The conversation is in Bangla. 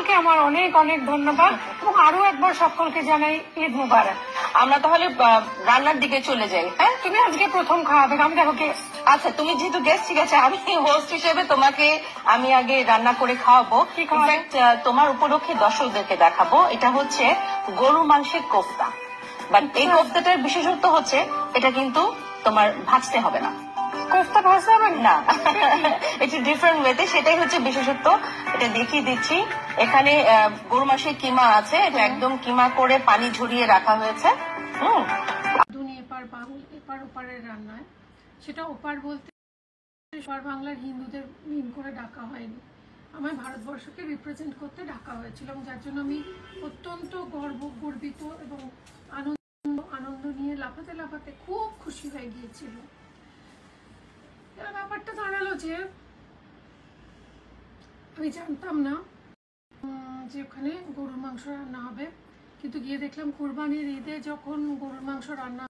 সকলকে আমার অনেক অনেক ধন্যবাদ এবং আরো একবার সকলকে জানাই ঈদ মুবারক। আমরা তাহলে রান্নার দিকে চলে যাই। হ্যাঁ, তুমি আজকে প্রথম খাওয়াবে, আমি দেখো গেস্ট। আচ্ছা, তুমি যেহেতু গেস্ট, ঠিক আছে, আমি হোস্ট হিসেবে তোমাকে আমি আগে রান্না করে খাওয়াবো। ইনফ্যাক্ট তোমার উপলক্ষে দর্শকদেরকে দেখাবো। এটা হচ্ছে গরু মাংসের কোফতা, বাট এই কোফতাটার বিশেষত্ব হচ্ছে এটা কিন্তু তোমার ভাজতে হবে না। কোফতা ভাজতে হবে না, এটা ডিফারেন্ট ওয়েতে, সেটাই হচ্ছে বিশেষত্ব। এটা দেখিয়ে দিচ্ছি। এখানে গরু মাংসের কিমা আছে, এটা একদম কিমা করে পানি ঝরিয়ে রাখা হয়েছে। এপার ওপারের রান্নায়, সেটা ওপার বলতে এপার বাংলার হিন্দুদের মিন করে ডাকা হয়নি, আমার ভারতবর্ষকে রিপ্রেজেন্ট করতে ডাকা হয়েছিল, যার জন্য আমি অত্যন্ত গর্বিত এবং আনন্দ নিয়ে লাফাতে লাফাতে খুব খুশি হয়ে গিয়েছিল। এবার ব্যাপারটা দাঁড়ালো যে আমি জানতাম না যে ওখানে গরুর মাংস রান্না হবে, কিন্তু গিয়ে দেখলাম কুরবানির ঈদে যখন গরুর মাংস রান্না